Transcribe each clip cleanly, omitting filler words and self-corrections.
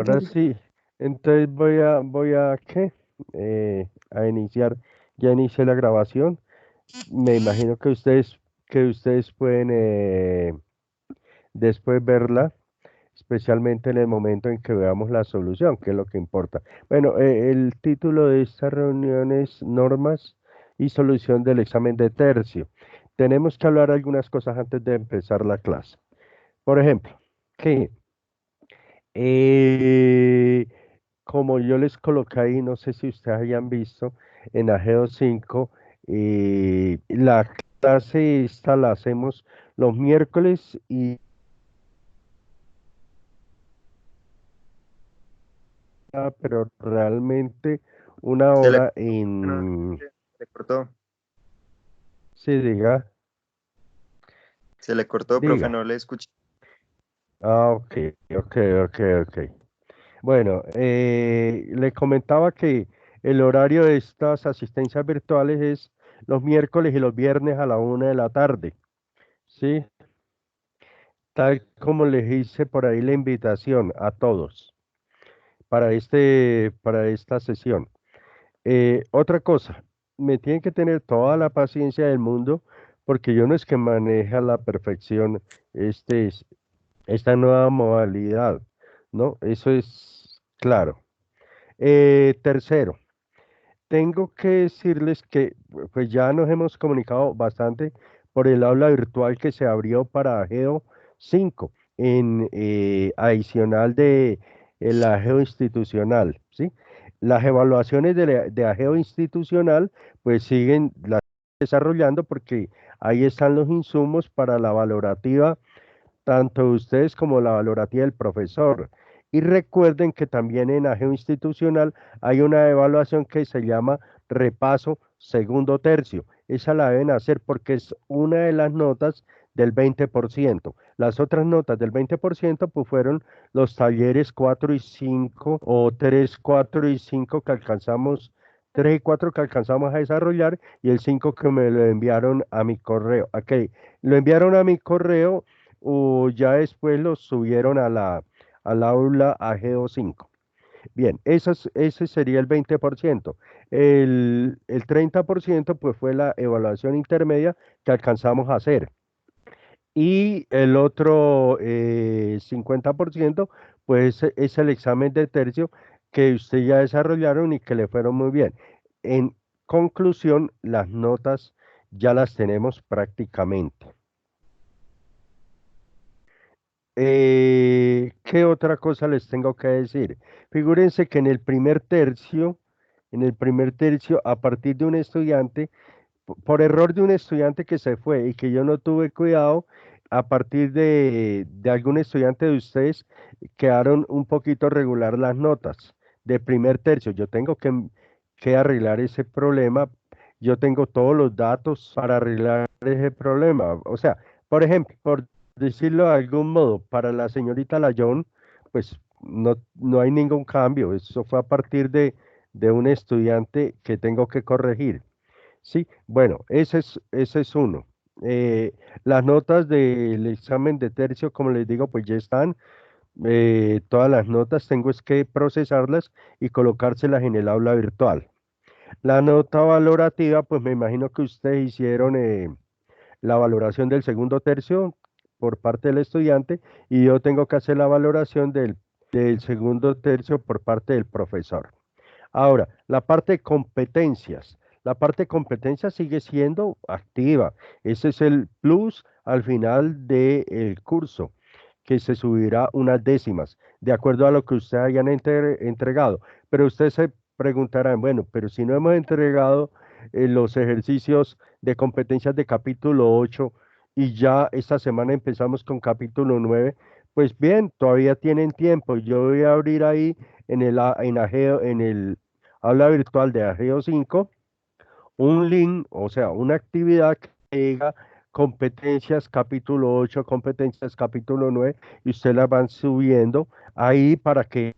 Ahora sí, entonces ¿qué? A iniciar, ya inicié la grabación. Me imagino que ustedes pueden después verla, especialmente en el momento en que veamos la solución, que es lo que importa. Bueno, el título de esta reunión es Normas y solución del examen de tercio. Tenemos que hablar algunas cosas antes de empezar la clase. Por ejemplo, que eh, como yo les coloqué ahí, no sé si ustedes hayan visto, en Ageo 5, la clase esta la hacemos los miércoles pero realmente una Se le hora cortó, no, se le cortó, sí, se le cortó, profe, diga. no le escuché. Ah, ok, ok, ok, ok. Bueno, le comentaba que el horario de estas asistencias virtuales es los miércoles y los viernes a la 1 de la tarde, ¿sí? Tal como les hice por ahí la invitación a todos para esta sesión. Otra cosa, me tienen que tener toda la paciencia del mundo porque yo no es que maneje a la perfección este, es- esta nueva modalidad, ¿no? Eso es claro. Tercero, tengo que decirles que pues ya nos hemos comunicado bastante por el aula virtual que se abrió para Ageo 5 en adicional de el Ageo institucional, ¿sí? Las evaluaciones de Ageo institucional pues siguen las desarrollando porque ahí están los insumos para la valorativa tanto ustedes como la valorativa del profesor. Y recuerden que también en Ageo institucional hay una evaluación que se llama repaso segundo tercio. Esa la deben hacer porque es una de las notas del 20%. Las otras notas del 20% pues fueron los talleres 4 y 5 o 3 4 y 5 que alcanzamos, 3 y 4 que alcanzamos a desarrollar y el 5 que me lo enviaron a mi correo. Ok, lo enviaron a mi correo o ya después los subieron al aula AG5. Bien, ese sería el 20%. El 30% pues fue la evaluación intermedia que alcanzamos a hacer. Y el otro 50% pues es el examen de tercio que ustedes ya desarrollaron y que le fueron muy bien. En conclusión, las notas ya las tenemos prácticamente. ¿Qué otra cosa les tengo que decir? Figúrense que en el primer tercio, a partir de un estudiante, por error de un estudiante que se fue y que yo no tuve cuidado, a partir de algún estudiante de ustedes, quedaron un poquito regular las notas de primer tercio. Yo tengo que arreglar ese problema. Yo tengo todos los datos para arreglar ese problema. O sea, por ejemplo, por decirlo de algún modo, para la señorita Layón, pues no hay ningún cambio. Eso fue a partir de un estudiante que tengo que corregir. Sí, bueno, ese es uno. Eh, las notas del examen de tercio, como les digo, pues ya están. Todas las notas tengo es que procesarlas y colocárselas en el aula virtual. La nota valorativa, pues me imagino que ustedes hicieron la valoración del segundo tercio por parte del estudiante y yo tengo que hacer la valoración del segundo tercio por parte del profesor. Ahora, la parte de competencias. La parte de competencias sigue siendo activa. Ese es el plus al final del curso, que se subirá unas décimas, de acuerdo a lo que ustedes hayan entregado. Pero ustedes se preguntarán, bueno, pero si no hemos entregado los ejercicios de competencias de capítulo 8 y ya esta semana empezamos con capítulo 9, pues bien, todavía tienen tiempo. Yo voy a abrir ahí en Ageo, en el aula virtual de Ageo 5 un link, o sea, una actividad que diga competencias capítulo 8, competencias capítulo 9, y usted las van subiendo ahí para que,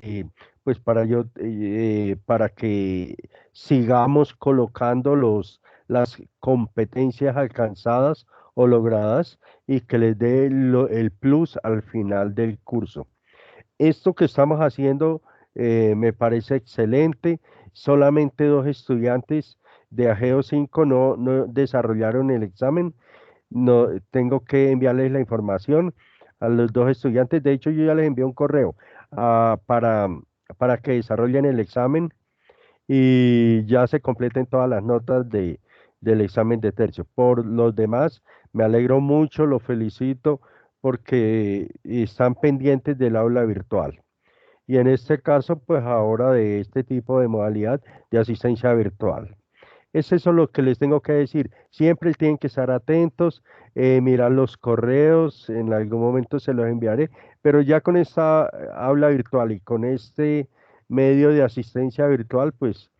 para que sigamos colocando las competencias alcanzadas o logradas y que les dé el plus al final del curso. esto que estamos haciendo me parece excelente. Solamente 2 estudiantes de Ageo 5 no desarrollaron el examen. No, tengo que enviarles la información a los 2 estudiantes. De hecho, yo ya les envié un correo para que desarrollen el examen y ya se completen todas las notas del examen de tercio. Por los demás, me alegro mucho, los felicito porque están pendientes del aula virtual. Y en este caso, pues ahora de este tipo de modalidad de asistencia virtual. Es eso lo que les tengo que decir. Siempre tienen que estar atentos, mirar los correos, en algún momento se los enviaré, pero ya con esta aula virtual y con este medio de asistencia virtual, pues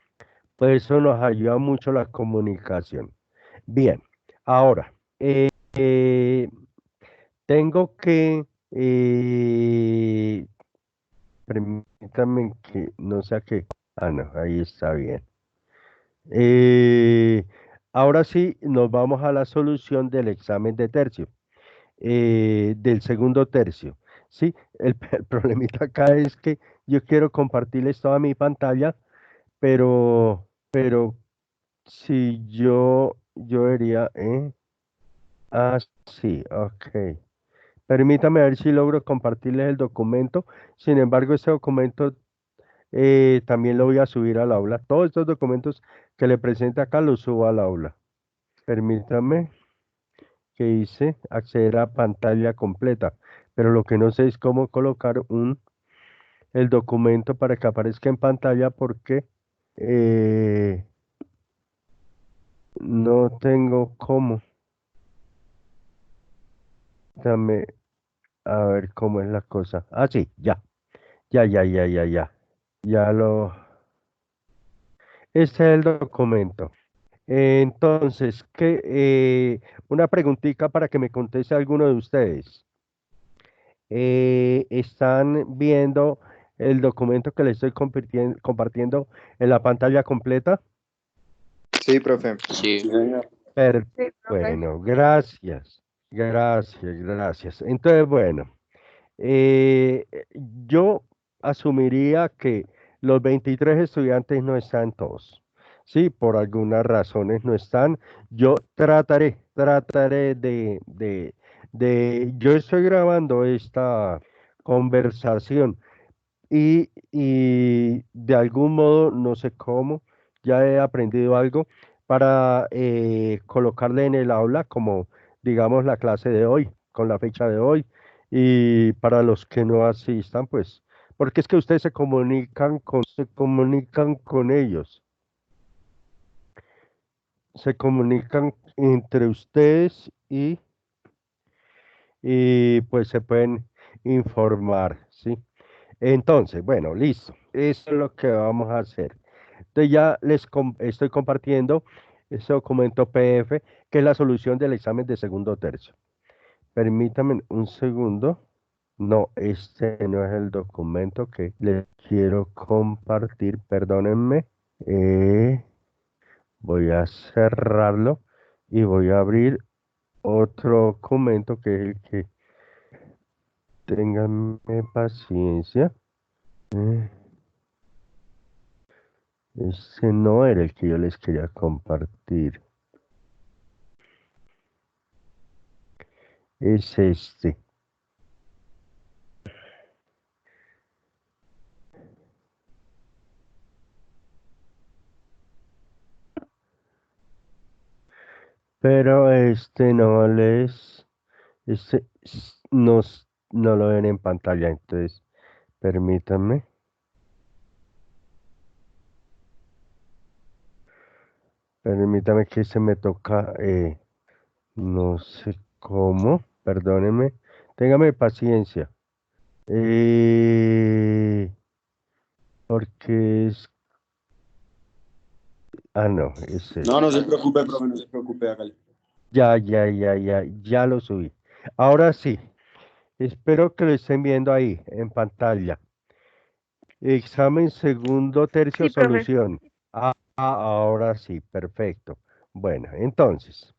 eso nos ayuda mucho la comunicación. Bien, ahora, eh, tengo que, permítanme que no sé a qué. Ah, no, ahí está bien. Eh, ahora sí, nos vamos a la solución del examen de tercio, del segundo tercio. Sí, el problemita acá es que yo quiero compartirles toda mi pantalla, pero si yo vería, ah, sí, ok. Permítame ver si logro compartirles el documento. Sin embargo, ese documento también lo voy a subir al aula. Todos estos documentos que le presente acá los subo al aula. Permítame que hice acceder a pantalla completa, pero lo que no sé es cómo colocar el documento para que aparezca en pantalla porque eh, no tengo cómo. Dame a ver cómo es la cosa. Ah, sí, ya. Ya lo. Este es el documento. Entonces, una preguntita para que me conteste alguno de ustedes. ¿Están viendo el documento que les estoy compartiendo en la pantalla completa? Sí, profe. Sí. Per- Sí, profe. bueno, gracias. Entonces, bueno, eh, yo asumiría que los 23 estudiantes no están todos. Sí, por algunas razones no están. Yo trataré yo estoy grabando esta conversación y de algún modo, no sé cómo, ya he aprendido algo para colocarle en el aula como, digamos, la clase de hoy, con la fecha de hoy, y para los que no asistan, pues, porque es que ustedes se comunican con ellos, se comunican entre ustedes y pues se pueden informar, ¿sí? Entonces, bueno, listo. Eso es lo que vamos a hacer. Entonces ya estoy compartiendo ese documento PDF, que es la solución del examen de segundo tercio. Permítame un segundo. No, este no es el documento que les quiero compartir. Perdónenme. Eh, voy a cerrarlo y voy a abrir otro documento que es el que ténganme paciencia. Eh, Ese no era el que yo les quería compartir. Es este. Pero no lo ven en pantalla. Entonces, permítanme. Permítame que se me toca. No sé cómo. Perdónenme. Téngame paciencia. Porque es. Ah, no, es este. No se preocupe, profe, no se preocupe, hágale. Ya lo subí. Ahora sí. Espero que lo estén viendo ahí en pantalla. Examen segundo tercio Sí, profe. solución. Ahora sí, perfecto. Bueno, entonces,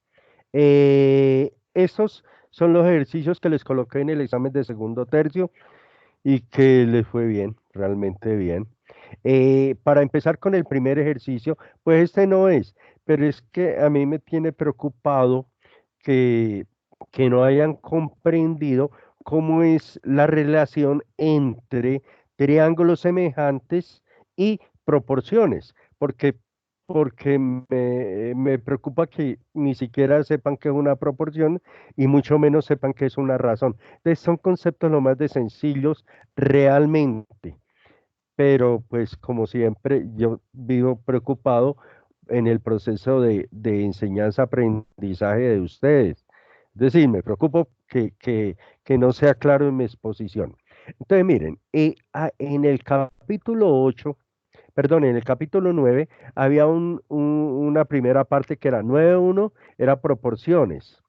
estos son los ejercicios que les coloqué en el examen de segundo tercio. y que les fue bien, realmente bien. Para empezar con el primer ejercicio, pues este no es, pero es que a mí me tiene preocupado que, que no hayan comprendido cómo es la relación entre triángulos semejantes y proporciones, porque me preocupa que ni siquiera sepan qué es una proporción y mucho menos sepan qué es una razón. Entonces son conceptos lo más de sencillos realmente, pero pues como siempre yo vivo preocupado en el proceso de enseñanza-aprendizaje de ustedes. Es decir, me preocupo que no sea claro en mi exposición. Entonces, miren, en el capítulo 8, perdón, en el capítulo 9 había una primera parte que era 9.1, era proporciones,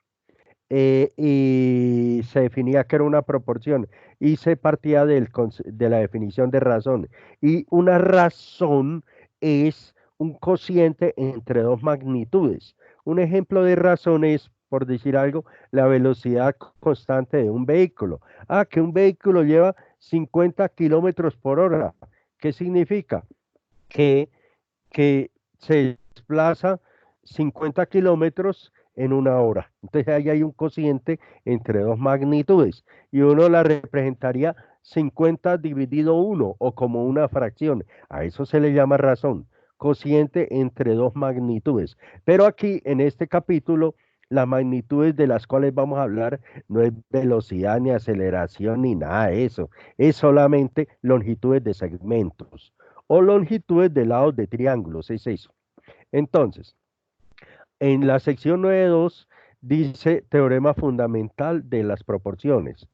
y se definía que era una proporción y se partía de la definición de razón. Y una razón es un cociente entre dos magnitudes. Un ejemplo de razón es, por decir algo, la velocidad constante de un vehículo. Ah, que un vehículo lleva 50 kilómetros por hora. ¿Qué significa? Que que se desplaza 50 kilómetros en una hora. Entonces ahí hay un cociente entre dos magnitudes y uno la representaría 50 dividido uno o como una fracción. A eso se le llama razón, cociente entre dos magnitudes. Pero aquí en este capítulo, las magnitudes de las cuales vamos a hablar no es velocidad ni aceleración ni nada de eso, es solamente longitudes de segmentos o longitudes de lados de triángulos, es eso. Entonces, en la sección 9.2 dice teorema fundamental de las proporciones.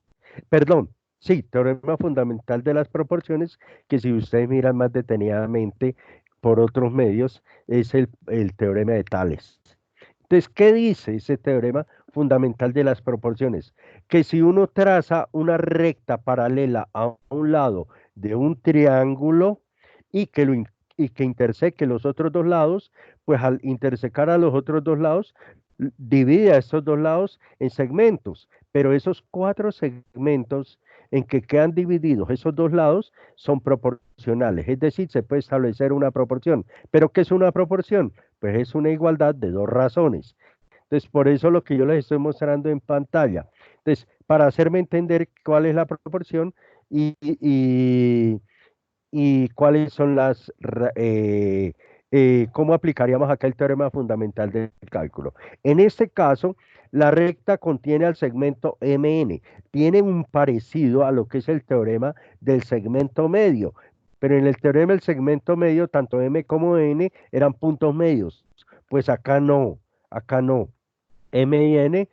Perdón, sí, teorema fundamental de las proporciones, que si ustedes miran más detenidamente por otros medios, es el teorema de Tales. Entonces, ¿qué dice ese teorema fundamental de las proporciones? Que si uno traza una recta paralela a un lado de un triángulo y y que interseque los otros dos lados, pues al intersecar a los otros dos lados, divide a estos dos lados en segmentos, pero esos cuatro segmentos en que quedan divididos esos dos lados son proporcionales, es decir, se puede establecer una proporción. ¿Pero qué es una proporción? Pues es una igualdad de dos razones. Entonces, por eso lo que yo les estoy mostrando en pantalla. Entonces, para hacerme entender cuál es la proporción y cuáles son cómo aplicaríamos acá el teorema fundamental del cálculo. En este caso, la recta contiene al segmento MN. Tiene un parecido a lo que es el teorema del segmento medio, pero en el teorema del segmento medio, tanto M como N eran puntos medios. Pues acá no, acá no. M y N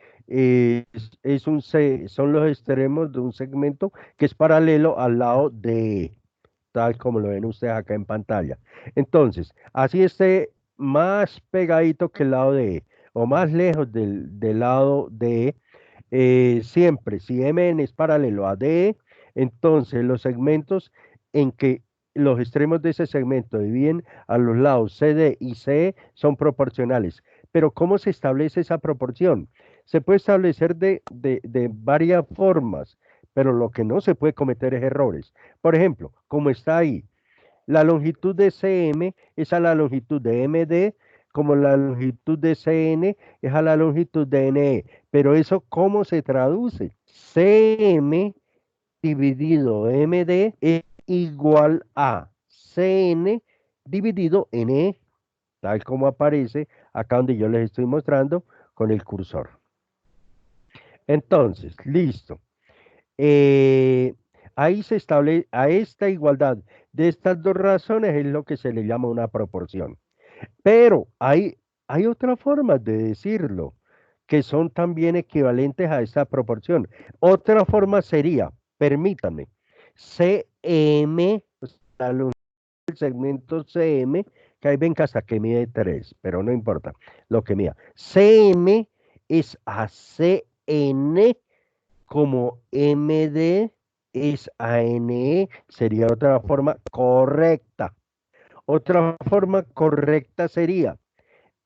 son los extremos de un segmento que es paralelo al lado de E, tal como lo ven ustedes acá en pantalla. Entonces, así esté más pegadito que el lado de E o más lejos del lado de E, siempre, si MN es paralelo a DE, entonces los segmentos en que los extremos de ese segmento dividen a los lados CD y CE son proporcionales. Pero ¿cómo se establece esa proporción? Se puede establecer de varias formas, pero lo que no se puede cometer es errores. Por ejemplo, como está ahí, la longitud de CM es a la longitud de MD, como la longitud de CN es a la longitud de NE. Pero eso, ¿cómo se traduce? CM dividido MD es igual a CN dividido NE, tal como aparece acá donde yo les estoy mostrando con el cursor. Entonces, listo. Eh, Ahí se establece, a esta igualdad de estas dos razones es lo que se le llama una proporción. Pero hay otras formas de decirlo que son también equivalentes a esta proporción. Otra forma sería, permítame, CM, o sea, el segmento CM, que ahí ven que hasta que mide 3, pero no importa lo que mida. CM es a CN como MD es ANE, sería otra forma correcta. Otra forma correcta sería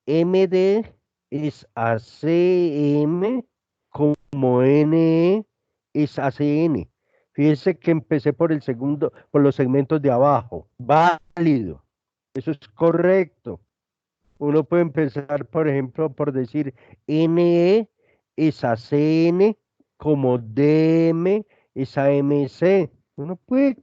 MD es ACM como NE es ACN. Fíjense que empecé por el segundo, por los segmentos de abajo. Válido. Eso es correcto. Uno puede empezar, por ejemplo, por decir NE es a CN, como DM es a MC. Uno puede,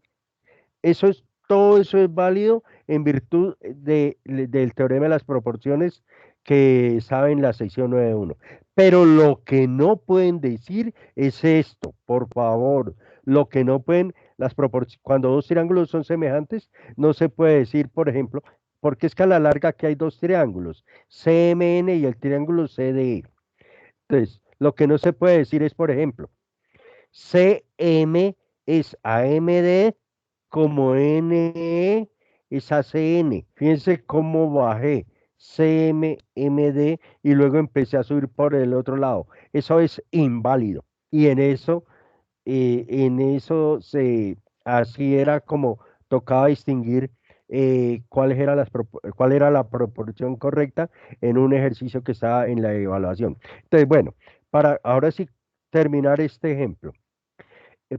todo eso es válido en virtud del teorema de las proporciones que sabe en la sección 9.1. Pero lo que no pueden decir es esto, por favor. Lo que no pueden, cuando dos triángulos son semejantes, no se puede decir, por ejemplo, porque es que a la larga aquí hay dos triángulos, CMN y el triángulo CDE. Entonces, lo que no se puede decir es, por ejemplo, CM es AMD como NE es ACN. Fíjense cómo bajé CMMD y luego empecé a subir por el otro lado. Eso es inválido. Y en eso así era como tocaba distinguir cuál era la proporción correcta en un ejercicio que estaba en la evaluación. Entonces, bueno, para ahora sí terminar este ejemplo.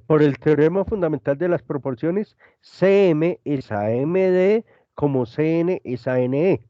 Por el teorema fundamental de las proporciones, CM es a MD como CN es a NE.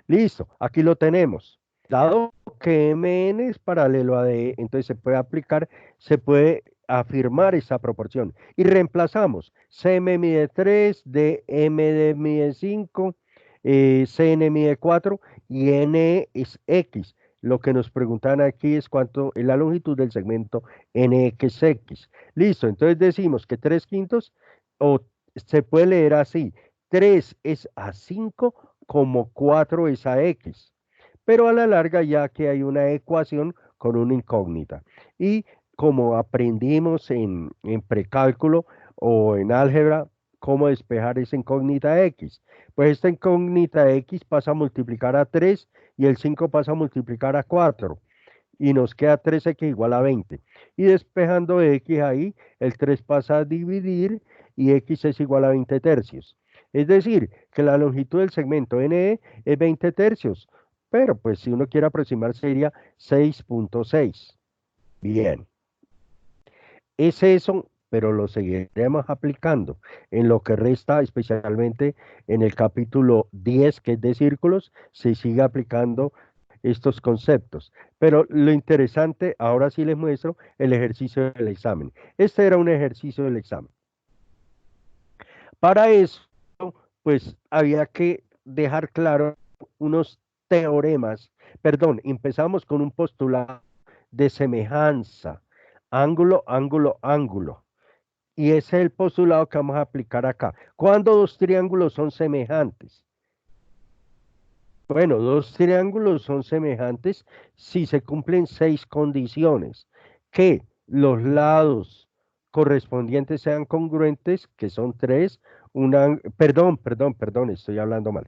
Listo, aquí lo tenemos. Dado que MN es paralelo a DE, entonces se puede aplicar, se puede afirmar esa proporción. Y reemplazamos. CM mide 3, DMD mide 5, CN mide 4 y NE es X. Lo que nos preguntan aquí es cuánto es la longitud del segmento NXX. Listo, entonces decimos que 3 quintos, o se puede leer así, 3 es a 5 como 4 es a X. Pero a la larga ya que hay una ecuación con una incógnita. Y como aprendimos en precálculo o en álgebra, cómo despejar esa incógnita X. Pues esta incógnita X pasa a multiplicar a 3 y el 5 pasa a multiplicar a 4 y nos queda 3x igual a 20. Y despejando x ahí, el 3 pasa a dividir y x es igual a 20 tercios. Es decir, que la longitud del segmento NE es 20 tercios, pero pues si uno quiere aproximar sería 6.6. Bien, es eso, pero lo seguiremos aplicando en lo que resta, especialmente en el capítulo 10, que es de círculos, se sigue aplicando estos conceptos. Pero lo interesante, ahora sí les muestro el ejercicio del examen. Este era un ejercicio del examen. Para eso, pues había que dejar claro unos teoremas. Perdón, empezamos con un postulado de semejanza. Ángulo, ángulo, ángulo. Y ese es el postulado que vamos a aplicar acá. ¿Cuándo dos triángulos son semejantes? Bueno, dos triángulos son semejantes si se cumplen 6 condiciones. Que los lados correspondientes sean congruentes, que son 3. Perdón, estoy hablando mal.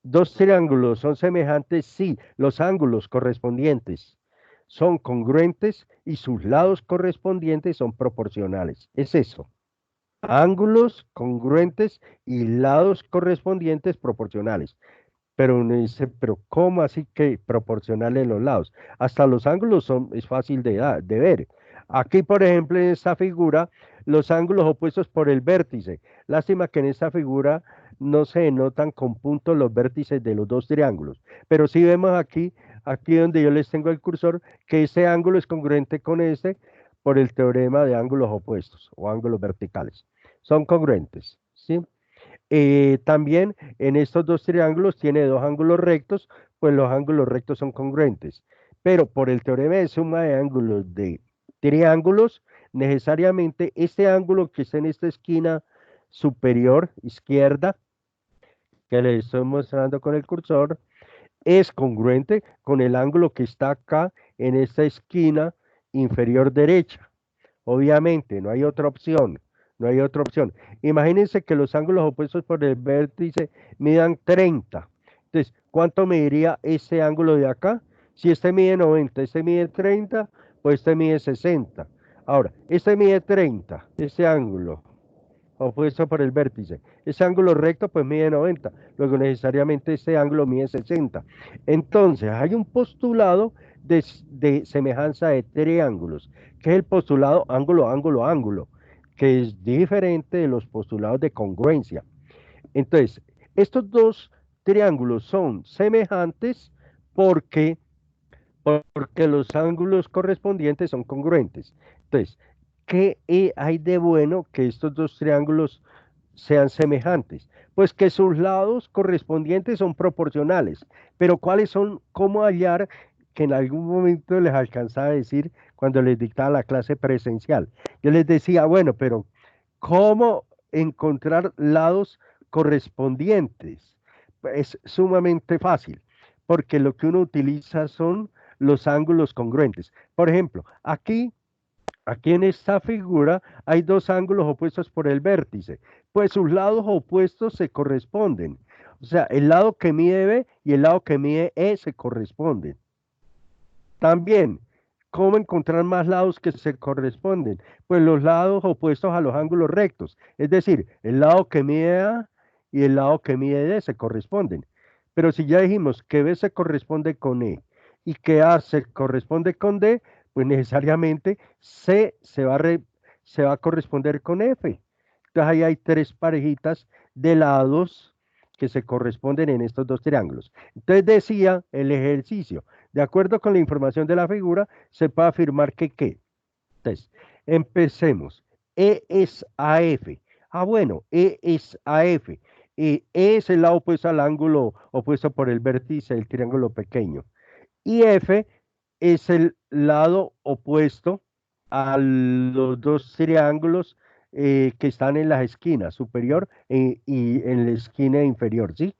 Dos triángulos son semejantes si los ángulos correspondientes son congruentes y sus lados correspondientes son proporcionales. Es eso. Ángulos congruentes y lados correspondientes proporcionales. Pero uno dice, pero ¿cómo así que proporcionales los lados? Hasta los ángulos es fácil de ver. Aquí, por ejemplo, en esta figura, los ángulos opuestos por el vértice. Lástima que en esta figura no se denotan con puntos los vértices de los dos triángulos. Pero sí vemos aquí donde yo les tengo el cursor, que este ángulo es congruente con este por el teorema de ángulos opuestos o ángulos verticales. Son congruentes, ¿sí? También en estos dos triángulos tiene dos ángulos rectos, pues los ángulos rectos son congruentes. Pero por el teorema de suma de ángulos de triángulos, necesariamente este ángulo que está en esta esquina superior izquierda, que les estoy mostrando con el cursor, es congruente con el ángulo que está acá en esta esquina inferior derecha. Obviamente, no hay otra opción. No hay otra opción. Imagínense que los ángulos opuestos por el vértice midan 30. Entonces, ¿cuánto mediría este ángulo de acá? Si este mide 90, este mide 30, pues este mide 60. Ahora, este mide 30, este ángulo opuesto por el vértice. Ese ángulo recto pues mide 90, luego necesariamente este ángulo mide 60. Entonces hay un postulado de semejanza de triángulos, que es el postulado ángulo, ángulo, ángulo. que es diferente de los postulados de congruencia. Entonces, estos dos triángulos son semejantes porque, porque los ángulos correspondientes son congruentes. Entonces, ¿qué hay de bueno que estos dos triángulos sean semejantes? Pues que sus lados correspondientes son proporcionales. Pero ¿cuáles son? ¿Cómo hallar? Que en algún momento les alcanzaba a decir cuando les dictaba la clase presencial. Yo les decía, bueno, pero ¿cómo encontrar lados correspondientes? Es sumamente fácil, porque lo que uno utiliza son los ángulos congruentes. Por ejemplo, aquí en esta figura hay dos ángulos opuestos por el vértice, pues sus lados opuestos se corresponden. O sea, el lado que mide B y el lado que mide E se corresponden. También, ¿cómo encontrar más lados que se corresponden? Pues los lados opuestos a los ángulos rectos, es decir, el lado que mide A y el lado que mide D se corresponden. Pero si ya dijimos que B se corresponde con E y que A se corresponde con D, pues necesariamente C se va a corresponder con F. Entonces ahí hay tres parejitas de lados que se corresponden en estos dos triángulos. Entonces decía el ejercicio, de acuerdo con la información de la figura, se puede afirmar que ¿qué? Entonces, empecemos. E es AF. Ah, bueno, E es AF. E es el lado opuesto al ángulo opuesto por el vértice del triángulo pequeño. Y F es el lado opuesto a los dos triángulos que están en las esquinas, superior y en la esquina inferior, ¿sí?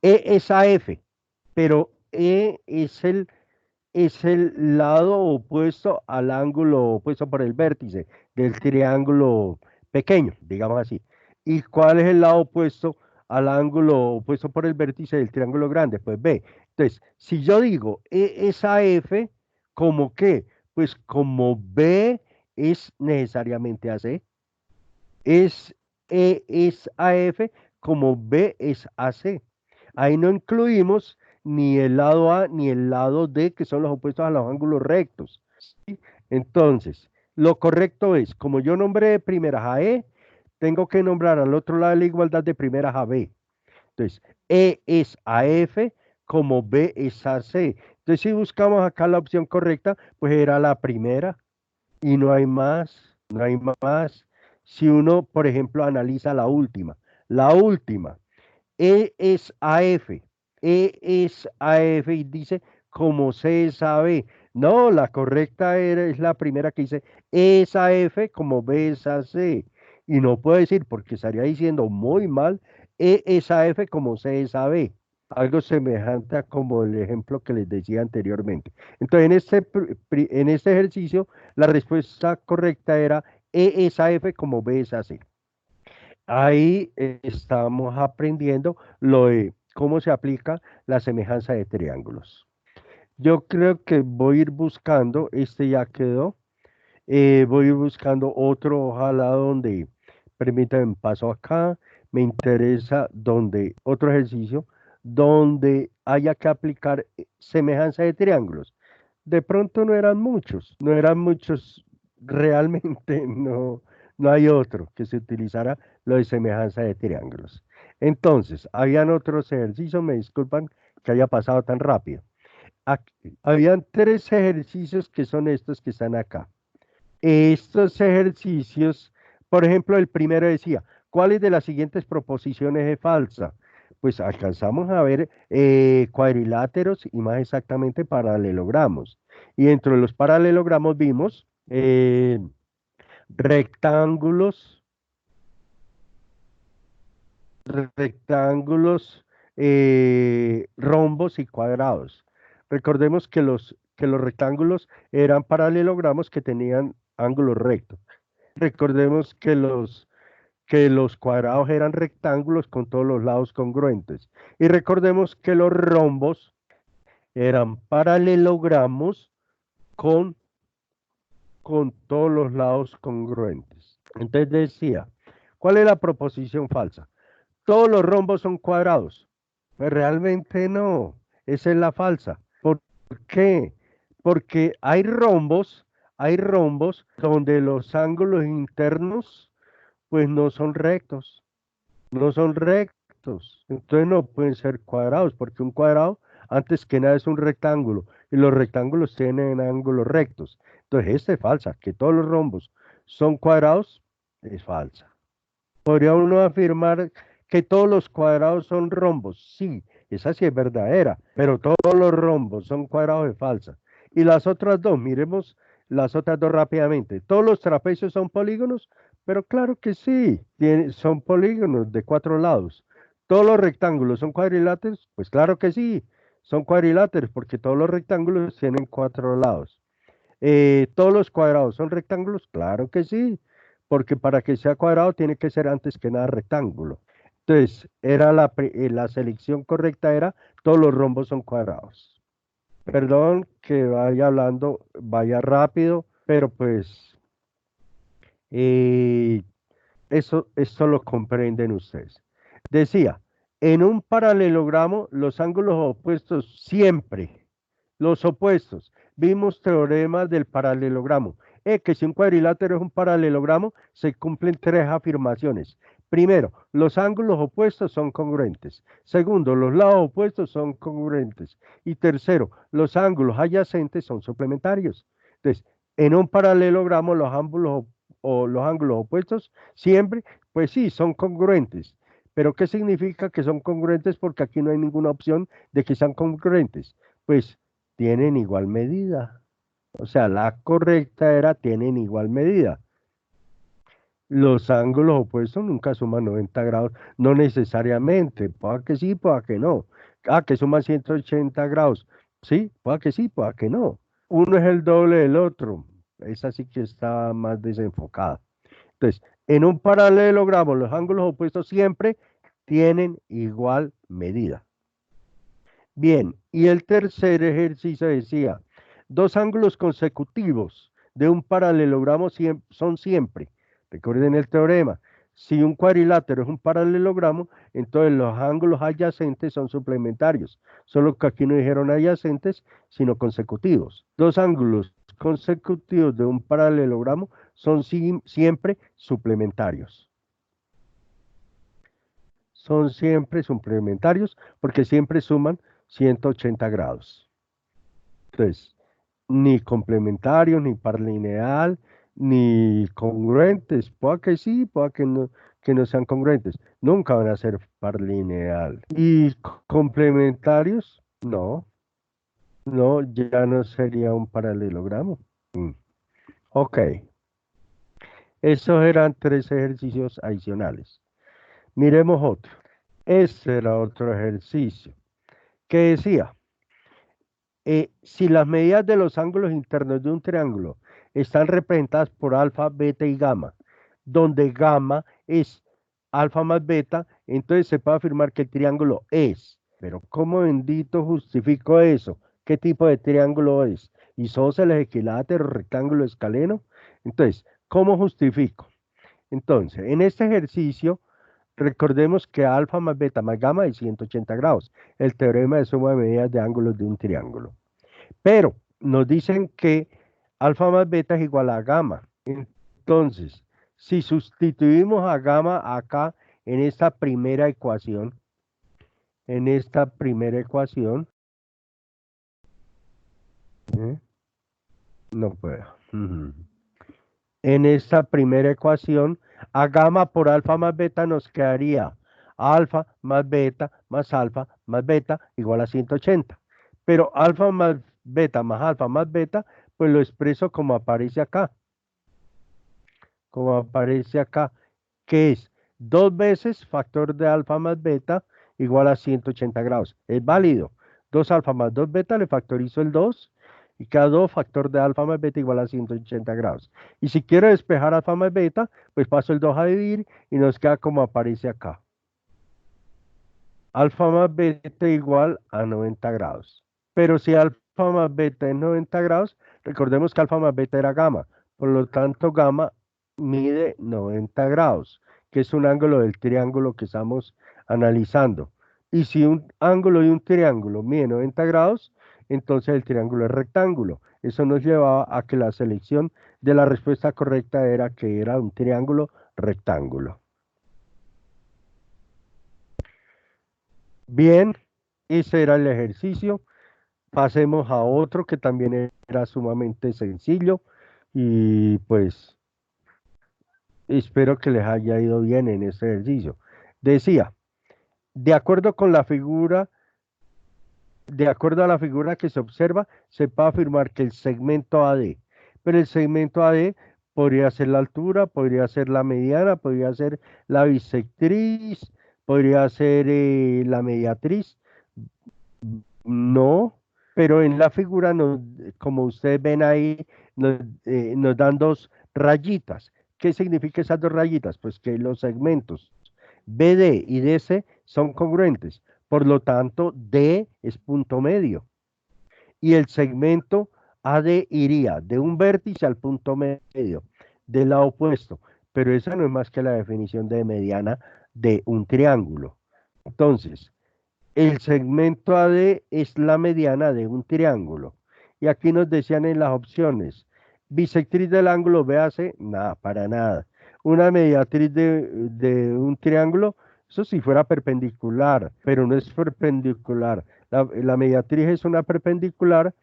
E es AF, pero E es el lado opuesto al ángulo opuesto por el vértice del triángulo pequeño, digamos así. ¿Y cuál es el lado opuesto al ángulo opuesto por el vértice del triángulo grande? Pues B. Entonces, si yo digo E es AF, ¿cómo qué? Pues como B es necesariamente AC, es E es AF como B es AC. Ahí no incluimos ni el lado A ni el lado D, que son los opuestos a los ángulos rectos. ¿Sí? Entonces, lo correcto es, como yo nombré de primeras a E, tengo que nombrar al otro lado de la igualdad de primeras a B. Entonces, E es a F como B es a C. Entonces, si buscamos acá la opción correcta, pues era la primera y no hay más, no hay más. Si uno, por ejemplo, analiza la última, E es AF, E es AF y dice como C es AB. No, la correcta es la primera que dice E es AF como B es AC. Y no puedo decir porque estaría diciendo muy mal E es AF como C es AB. Algo semejante a como el ejemplo que les decía anteriormente. Entonces, en este ejercicio, la respuesta correcta era E es AF como B es AC. Ahí estamos aprendiendo lo de cómo se aplica la semejanza de triángulos. Yo creo que voy a ir buscando, este ya quedó, voy a ir buscando otro, ojalá donde, permítanme, paso acá, me interesa donde, otro ejercicio, donde haya que aplicar semejanza de triángulos. De pronto no eran muchos, realmente no hay otro que se utilizara lo de semejanza de triángulos. Entonces, habían otros ejercicios, me disculpan que haya pasado tan rápido. Habían tres ejercicios que son estos que están acá. Estos ejercicios, por ejemplo, el primero decía, ¿cuáles de las siguientes proposiciones es falsa? Pues alcanzamos a ver cuadriláteros y más exactamente paralelogramos. Y dentro de los paralelogramos vimos rectángulos, rectángulos, rombos y cuadrados. Recordemos que los rectángulos eran paralelogramos que tenían ángulos rectos. Recordemos que los cuadrados eran rectángulos con todos los lados congruentes. Y recordemos que los rombos eran paralelogramos con, con todos los lados congruentes. Entonces decía, ¿cuál es la proposición falsa? Todos los rombos son cuadrados. Pues realmente no, esa es la falsa. ¿Por qué? Porque hay rombos donde los ángulos internos pues no son rectos, no son rectos. Entonces no pueden ser cuadrados, porque un cuadrado, antes que nada, es un rectángulo, y los rectángulos tienen ángulos rectos. Entonces, esta es falsa, que todos los rombos son cuadrados, es falsa. ¿Podría uno afirmar que todos los cuadrados son rombos? Sí, esa sí es verdadera, pero todos los rombos son cuadrados es falsa. Y las otras dos, miremos las otras dos rápidamente. ¿Todos los trapecios son polígonos? Pero claro que sí, son polígonos de 4 lados. ¿Todos los rectángulos son cuadriláteros? Pues claro que sí, son cuadriláteros porque todos los rectángulos tienen 4 lados. ¿Todos los cuadrados son rectángulos? Claro que sí, porque para que sea cuadrado tiene que ser antes que nada rectángulo. Entonces, la selección correcta era todos los rombos son cuadrados. Perdón que vaya hablando, vaya rápido, pero pues eh, eso lo comprenden ustedes. Decía, en un paralelogramo los ángulos opuestos siempre, los opuestos. Vimos teorema del paralelogramo. Que si un cuadrilátero es un paralelogramo, se cumplen 3 afirmaciones. Primero, los ángulos opuestos son congruentes. Segundo, los lados opuestos son congruentes. Y tercero, los ángulos adyacentes son suplementarios. Entonces, en un paralelogramo los ángulos opuestos siempre, pues sí, son congruentes. Pero ¿qué significa que son congruentes? Porque aquí no hay ninguna opción de que sean congruentes. Pues tienen igual medida. O sea, la correcta era tienen igual medida. Los ángulos opuestos nunca suman 90 grados, no necesariamente. Pueda que sí, pueda que no. Que suman 180 grados. Sí, pueda que sí, pueda que no. Uno es el doble del otro. Esa sí que está más desenfocada. Entonces, en un paralelogramo, los ángulos opuestos siempre tienen igual medida. Bien, y el tercer ejercicio decía, dos ángulos consecutivos de un paralelogramo son siempre, recuerden el teorema, si un cuadrilátero es un paralelogramo, entonces los ángulos adyacentes son suplementarios, solo que aquí no dijeron adyacentes, sino consecutivos. Dos ángulos consecutivos de un paralelogramo son siempre suplementarios. Son siempre suplementarios porque siempre suman 180 grados. Entonces, ni complementarios, ni par lineal, ni congruentes. Puede que sí, puede que no sean congruentes. Nunca van a ser par lineal. Y complementarios, no. No, ya no sería un paralelogramo. Ok. Esos eran 3 ejercicios adicionales. Miremos otro. Ese era otro ejercicio que decía, si las medidas de los ángulos internos de un triángulo están representadas por alfa, beta y gamma, donde gamma es alfa más beta, entonces se puede afirmar que el triángulo es. Pero ¿cómo bendito justifico eso? ¿Qué tipo de triángulo es? ¿Isósceles, equilátero, rectángulo, escaleno? Entonces, ¿cómo justifico? Entonces, en este ejercicio, recordemos que alfa más beta más gamma es 180 grados, el teorema de suma de medidas de ángulos de un triángulo. Pero nos dicen que alfa más beta es igual a gamma. Entonces, si sustituimos a gamma acá en esta primera ecuación, ¿eh? No puedo. En esta primera ecuación, a gamma por alfa más beta nos quedaría alfa más beta igual a 180. Pero alfa más beta, pues lo expreso como aparece acá. Que es 2 veces factor de alfa más beta igual a 180 grados. Es válido. 2 alfa más 2 beta, le factorizo el 2 y cada 2 factor de alfa más beta igual a 180 grados. Y si quiero despejar alfa más beta, pues paso el 2 a dividir y nos queda como aparece acá. Alfa más beta igual a 90 grados. Pero si alfa más beta es 90 grados, recordemos que alfa más beta era gamma. Por lo tanto, gamma mide 90 grados, que es un ángulo del triángulo que estamos analizando. Y si un ángulo y un triángulo mide 90 grados, entonces el triángulo es rectángulo. Eso nos llevaba a que la selección de la respuesta correcta era que era un triángulo rectángulo. Bien, ese era el ejercicio. Pasemos a otro que también era sumamente sencillo y pues espero que les haya ido bien en este ejercicio. Decía, de acuerdo con la figura, de acuerdo a la figura que se observa, se puede afirmar que el segmento AD, pero el segmento AD podría ser la altura, podría ser la mediana, podría ser la bisectriz, podría ser la mediatriz. No, pero en la figura, como ustedes ven ahí, nos dan dos rayitas. ¿Qué significa esas dos rayitas? Pues que los segmentos BD y DC son congruentes. Por lo tanto, D es punto medio. Y el segmento AD iría de un vértice al punto medio, del lado opuesto. Pero esa no es más que la definición de mediana de un triángulo. Entonces, el segmento AD es la mediana de un triángulo. Y aquí nos decían en las opciones, bisectriz del ángulo BAC, nada, para nada. Una mediatriz de un triángulo, eso si fuera perpendicular, pero no es perpendicular. La mediatriz es una perpendicular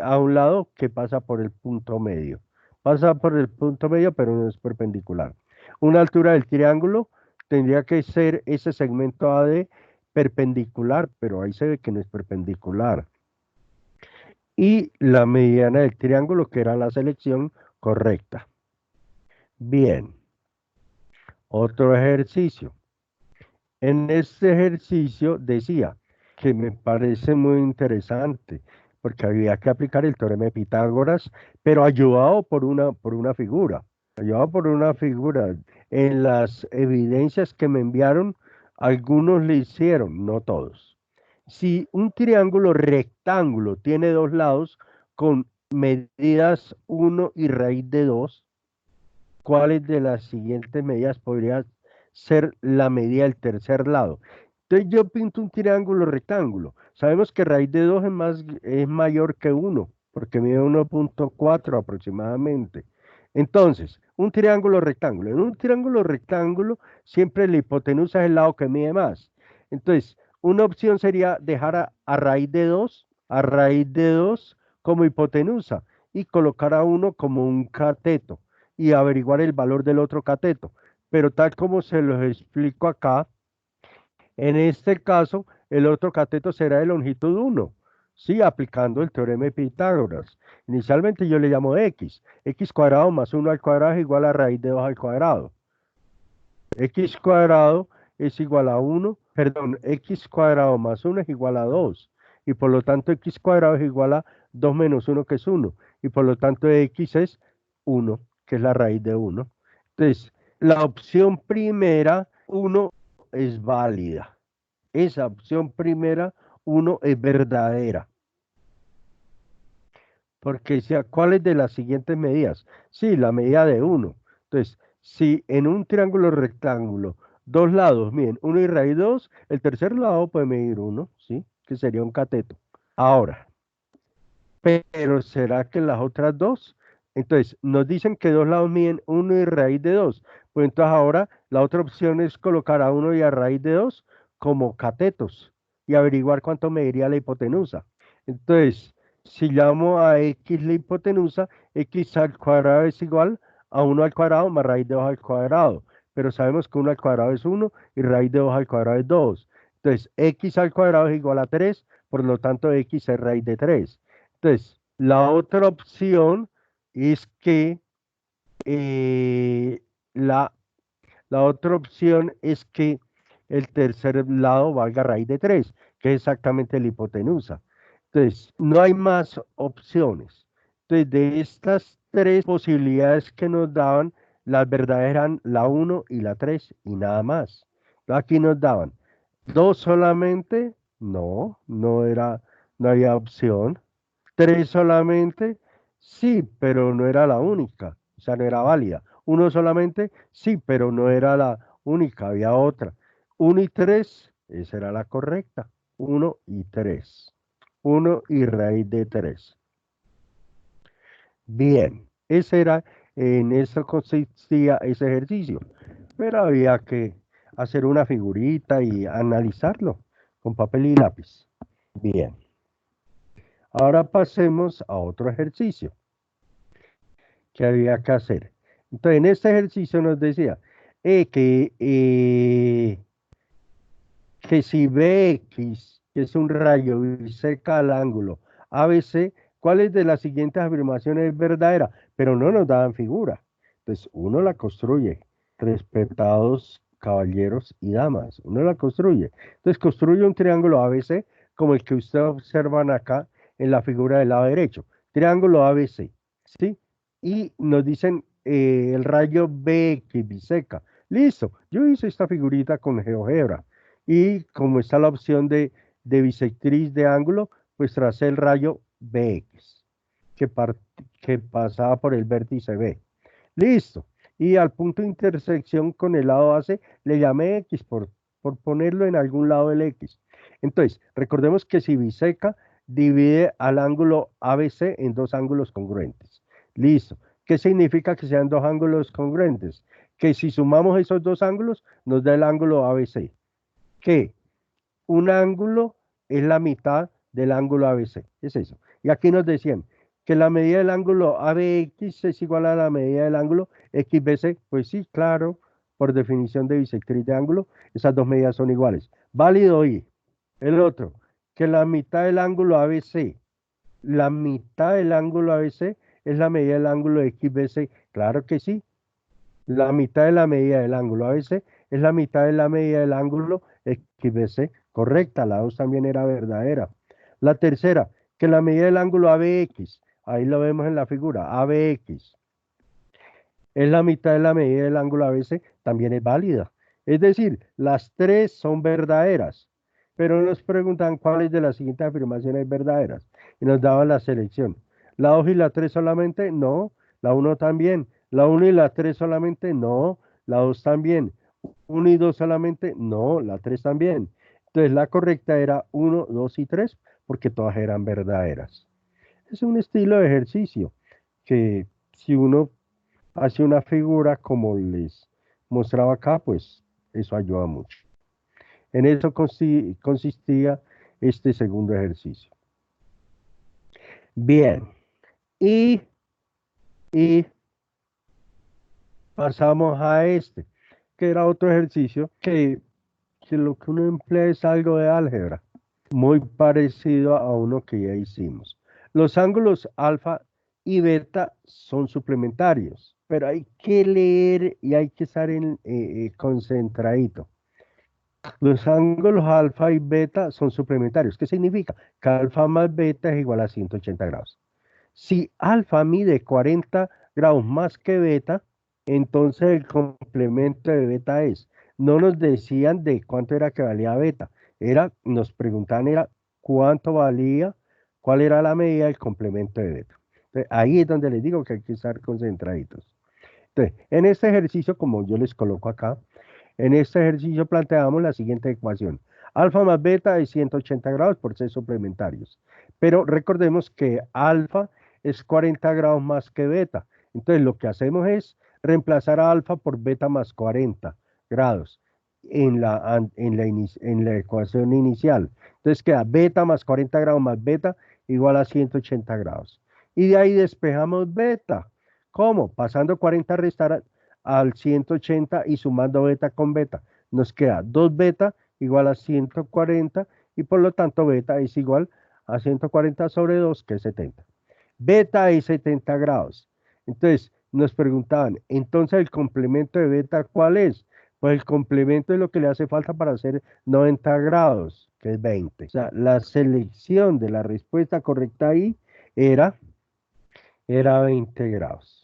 a un lado que pasa por el punto medio. Pasa por el punto medio, pero no es perpendicular. Una altura del triángulo tendría que ser ese segmento AD perpendicular, pero ahí se ve que no es perpendicular. Y la mediana del triángulo, que era la selección correcta. Bien, otro ejercicio. En este ejercicio decía que me parece muy interesante, porque había que aplicar el teorema de Pitágoras, pero ayudado por una figura. Ayudado por una figura. En las evidencias que me enviaron, algunos le hicieron, no todos. Si un triángulo rectángulo tiene dos lados con medidas 1 y raíz de 2, ¿cuáles de las siguientes medidas podría ser la medida del tercer lado? Entonces yo pinto un triángulo rectángulo. Sabemos que raíz de 2 es mayor que 1, porque mide 1.4 aproximadamente. Entonces, un triángulo rectángulo. En un triángulo rectángulo, siempre la hipotenusa es el lado que mide más. Entonces, una opción sería dejar a raíz de 2 como hipotenusa y colocar a 1 como un cateto y averiguar el valor del otro cateto. Pero tal como se los explico acá, en este caso, el otro cateto será de longitud 1, sí, aplicando el teorema de Pitágoras. Inicialmente yo le llamo x. X cuadrado más 1 al cuadrado es igual a raíz de 2 al cuadrado. X cuadrado es igual a 1, perdón, x cuadrado más 1 es igual a 2. Y por lo tanto, x cuadrado es igual a 2 menos 1, que es 1. Y por lo tanto, x es 1, que es la raíz de 1. Entonces, la opción primera, 1, es válida. Esa opción primera, 1, es verdadera. Porque decía, ¿cuáles de las siguientes medidas? Sí, la medida de 1. Entonces, si en un triángulo rectángulo dos lados miden 1 y raíz 2, el tercer lado puede medir 1, ¿sí? Que sería un cateto. Ahora, pero ¿será que las otras dos? Entonces, nos dicen que dos lados miden 1 y raíz de 2. Pues entonces ahora la otra opción es colocar a 1 y a raíz de 2 como catetos y averiguar cuánto mediría la hipotenusa. Entonces, si llamo a x la hipotenusa, x al cuadrado es igual a 1 al cuadrado más raíz de 2 al cuadrado. Pero sabemos que 1 al cuadrado es 1 y raíz de 2 al cuadrado es 2. Entonces, x al cuadrado es igual a 3, por lo tanto, x es raíz de 3. Entonces, la otra opción es que eh, la, la otra opción es que el tercer lado valga raíz de 3, que es exactamente la hipotenusa. Entonces, no hay más opciones. Entonces, de estas tres posibilidades que nos daban, las verdaderas eran la 1 y la 3 y nada más. Aquí nos daban 2 solamente, no había opción. 3 solamente, sí, pero no era la única, o sea, no era válida. 1 solamente, sí, pero no era la única, había otra. 1 y 3, esa era la correcta. 1 y 3. 1 y raíz de 3. Bien, ese era En eso consistía ese ejercicio. Pero había que hacer una figurita y analizarlo con papel y lápiz. Bien. Ahora pasemos a otro ejercicio que había que hacer. Entonces, en este ejercicio nos decía que si Bx, que es un rayo biseca al ángulo ABC, ¿cuáles de las siguientes afirmaciones es verdadera? Pero no nos daban figura. Entonces, uno la construye, respetados caballeros y damas, uno la construye. Entonces, construye un triángulo ABC como el que ustedes observan acá en la figura del lado derecho. Triángulo ABC, ¿sí? Y nos dicen el rayo BX biseca. Listo, yo hice esta figurita con GeoGebra. Y como está la opción de bisectriz de ángulo, pues tracé el rayo BX, que, que pasaba por el vértice B. Listo. Y al punto de intersección con el lado AC le llamé X por ponerlo en algún lado del X. Entonces, recordemos que si biseca divide al ángulo ABC en dos ángulos congruentes. Listo. ¿Qué significa que sean dos ángulos congruentes? Que si sumamos esos dos ángulos, nos da el ángulo ABC. Que un ángulo es la mitad del ángulo ABC. Es eso. Y aquí nos decían que la medida del ángulo ABX es igual a la medida del ángulo XBC. Pues sí, claro, por definición de bisectriz de ángulo, esas dos medidas son iguales. Válido y el otro, que la mitad del ángulo ABC, la mitad del ángulo ABC es la medida del ángulo XBC. Claro que sí. La mitad de la medida del ángulo ABC es la mitad de la medida del ángulo XBC. Correcta, la 2 también era verdadera. La tercera, que la medida del ángulo ABX, ahí lo vemos en la figura, ABX, es la mitad de la medida del ángulo ABC, también es válida. Es decir, las tres son verdaderas, pero nos preguntan cuáles de las siguientes afirmaciones verdaderas y nos daban la selección. ¿La 2 y la 3 solamente? No. ¿La 1 también? ¿La 1 y la 3 solamente? No. ¿La 2 también? ¿1 y 2 solamente? No. ¿La 3 también? Entonces la correcta era 1, 2 y 3 porque todas eran verdaderas. Es un estilo de ejercicio que si uno hace una figura como les mostraba acá, pues eso ayuda mucho. En eso consistía este segundo ejercicio. Bien, y pasamos a este, que era otro ejercicio que lo que uno emplea es algo de álgebra, muy parecido a uno que ya hicimos. Los ángulos alfa y beta son suplementarios, pero hay que leer y hay que estar concentradito. Los ángulos alfa y beta son suplementarios. ¿Qué significa? Que alfa más beta es igual a 180 grados. Si alfa mide 40 grados más que beta, entonces el complemento de beta es. No nos decían de cuánto era que valía beta. Nos preguntaban cuánto valía, cuál era la medida del complemento de beta. Entonces, ahí es donde les digo que hay que estar concentraditos. Entonces, en este ejercicio, como yo les coloco acá, en este ejercicio planteamos la siguiente ecuación. Alfa más beta es 180 grados por ser suplementarios. Pero recordemos que alfa es 40 grados más que beta. Entonces lo que hacemos es reemplazar a alfa por beta más 40 grados en la ecuación inicial. Entonces queda beta más 40 grados más beta igual a 180 grados. Y de ahí despejamos beta. ¿Cómo? Pasando 40 a restar al 180 y sumando beta con beta. Nos queda 2 beta igual a 140 y por lo tanto beta es igual a 140 sobre 2 que es 70. Beta es 70 grados. Entonces nos preguntaban, entonces el complemento de beta ¿cuál es? Pues el complemento es lo que le hace falta para hacer 90 grados, que es 20. O sea, la selección de la respuesta correcta ahí era 20 grados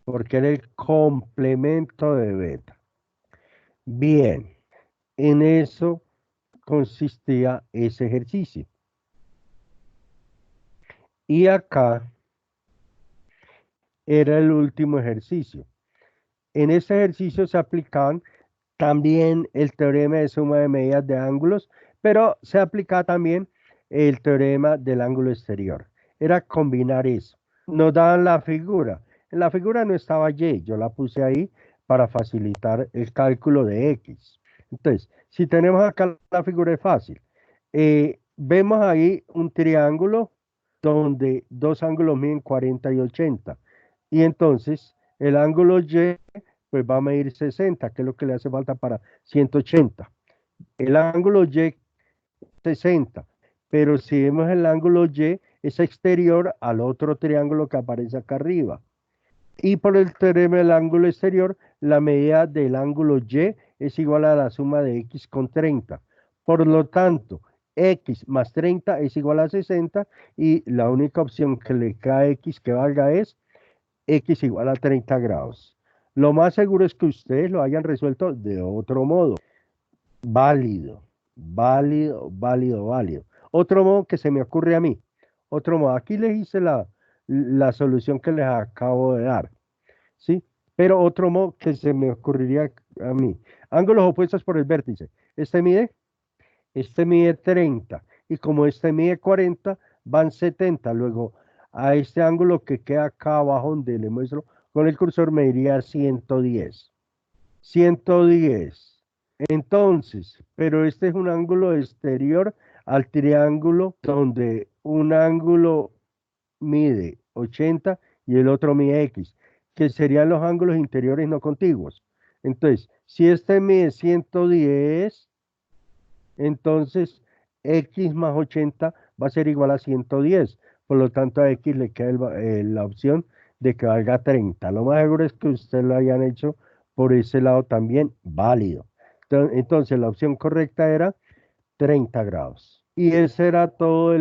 porque era el complemento de beta. Bien, en eso consistía ese ejercicio. Y acá era el último ejercicio. En ese ejercicio se aplicaban también el teorema de suma de medidas de ángulos, pero se aplicaba también el teorema del ángulo exterior. Era combinar eso. Nos daban la figura. En la figura no estaba Y, yo la puse ahí para facilitar el cálculo de X. Entonces, si tenemos acá la figura es fácil. Vemos ahí un triángulo donde dos ángulos miden 40 y 80. Y entonces el ángulo Y pues va a medir 60, que es lo que le hace falta para 180. El ángulo Y 60, pero si vemos el ángulo Y es exterior al otro triángulo que aparece acá arriba. Y por el teorema del ángulo exterior, la medida del ángulo Y es igual a la suma de X con 30. Por lo tanto, X más 30 es igual a 60 y la única opción que le queda a X que valga es X igual a 30 grados. Lo más seguro es que ustedes lo hayan resuelto de otro modo. Válido, válido, válido, válido. Otro modo que se me ocurre a mí. Otro modo. Aquí les hice la solución que les acabo de dar. ¿Sí? Pero otro modo que se me ocurriría a mí. Ángulos opuestos por el vértice. Este mide 30. Y como este mide 40, van 70. Luego, a este ángulo que queda acá abajo donde le muestro con el cursor me iría 110. 110. Entonces, pero este es un ángulo exterior al triángulo donde un ángulo mide 80 y el otro mide X, que serían los ángulos interiores no contiguos. Entonces, si este mide 110, entonces X más 80 va a ser igual a 110. Por lo tanto, a X le queda la opción de que valga 30. Lo más seguro es que ustedes lo hayan hecho por ese lado también válido. Entonces, la opción correcta era 30 grados. Y ese era todo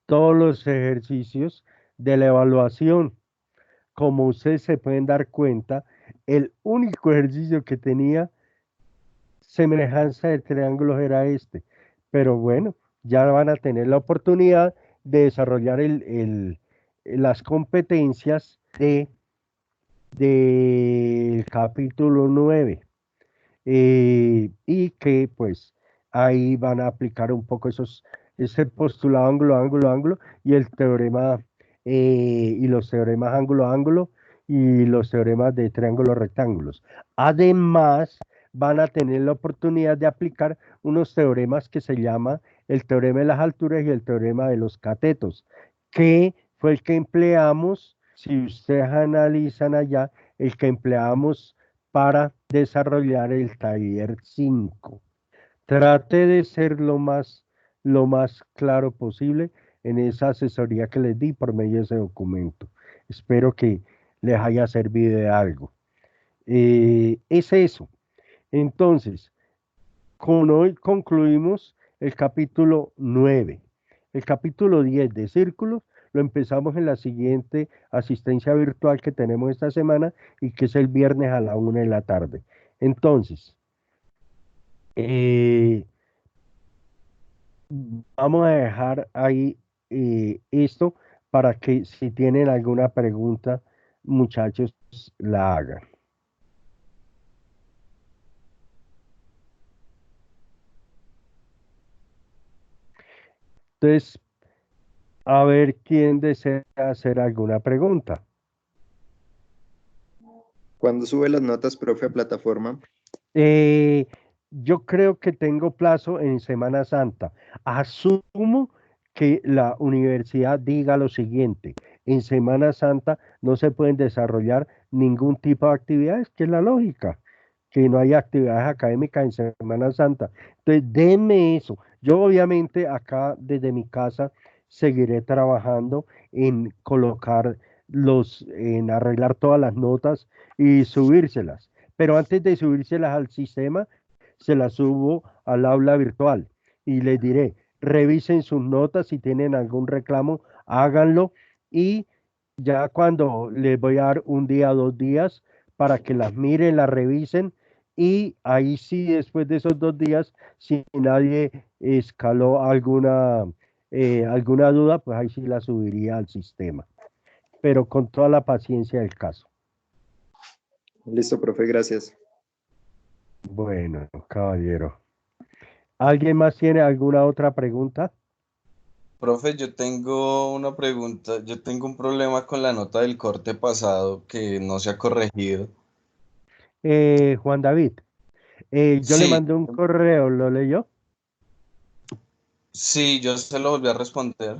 todos los ejercicios de la evaluación. Como ustedes se pueden dar cuenta, el único ejercicio que tenía semejanza de triángulos era este. Pero bueno, ya van a tener la oportunidad de desarrollar las competencias del capítulo 9. Y que pues ahí van a aplicar un poco ese postulado ángulo, ángulo, ángulo y el teorema y los teoremas ángulo, ángulo y los teoremas de triángulos rectángulos. Además, van a tener la oportunidad de aplicar unos teoremas que se llama el teorema de las alturas y el teorema de los catetos, que fue el que empleamos, si ustedes analizan allá, el que empleamos para desarrollar el taller 5. Trate de ser lo más claro posible en esa asesoría que les di por medio de ese documento. Espero que les haya servido de algo. Es eso. Entonces, con hoy concluimos el capítulo 9. El capítulo 10 de círculos lo empezamos en la siguiente asistencia virtual que tenemos esta semana y que es el viernes a la 1 de la tarde. Entonces, vamos a dejar ahí esto para que si tienen alguna pregunta, muchachos, la hagan. Entonces, a ver quién desea hacer alguna pregunta. ¿Cuándo sube las notas, profe, a plataforma? Yo creo que tengo plazo en Semana Santa. Asumo que la universidad diga lo siguiente: en Semana Santa no se pueden desarrollar ningún tipo de actividades, que es la lógica, que no hay actividades académicas en Semana Santa. Entonces, denme eso. Yo obviamente acá desde mi casa seguiré trabajando en colocar en arreglar todas las notas y subírselas. Pero antes de subírselas al sistema, se las subo al aula virtual y les diré, revisen sus notas, si tienen algún reclamo, háganlo y ya cuando les voy a dar un día, 2 días para que las miren, las revisen y ahí sí, después de esos 2 días, si nadie escaló alguna duda, pues ahí sí la subiría al sistema, pero con toda la paciencia del caso. Listo, profe, gracias. Bueno, caballero. ¿Alguien más tiene alguna otra pregunta? Profe, yo tengo una pregunta. Yo tengo un problema con la nota del corte pasado que no se ha corregido. Juan David, yo le Sí, mandé un correo, ¿lo leyó? sí, yo se lo volví a responder.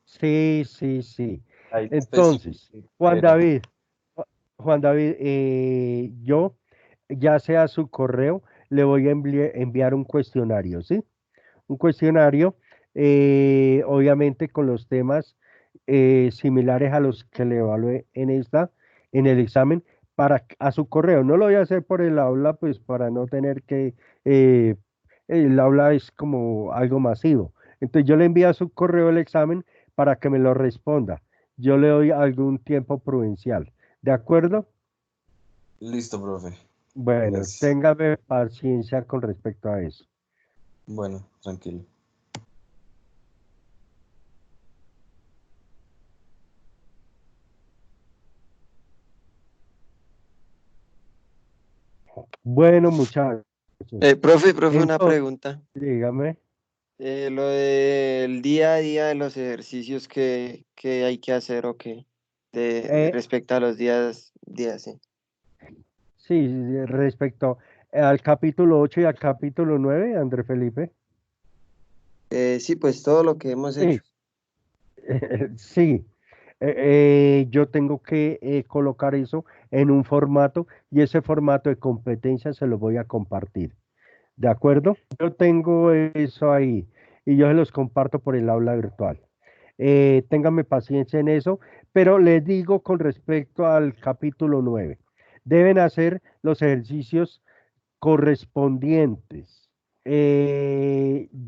Sí, sí, sí. Ahí Entonces, Juan especifico. David, Juan David, yo, ya sea su correo, le voy a enviar un cuestionario, ¿sí? Un cuestionario, obviamente con los temas similares a los que le evalué en el examen, a su correo. No lo voy a hacer por el aula, pues para no tener que, eh, el aula es como algo masivo. Entonces yo le envío a su correo el examen para que me lo responda. Yo le doy algún tiempo prudencial. ¿De acuerdo? Listo, profe. Bueno, Gracias. téngame paciencia con respecto a eso. Bueno, tranquilo. Bueno, muchachos, Profe, una entonces, pregunta. dígame. Lo del día a día de los ejercicios que hay que hacer o qué, Eh, respecto a los días, sí. sí, respecto al capítulo 8 y al capítulo 9, André Felipe. Sí, pues todo lo que hemos Sí, hecho. sí. Yo tengo que colocar eso en un formato y ese formato de competencia se lo voy a compartir. ¿De acuerdo? Yo tengo eso ahí y yo se los comparto por el aula virtual. Ténganme paciencia en eso, pero les digo con respecto al capítulo 9, deben hacer los ejercicios correspondientes.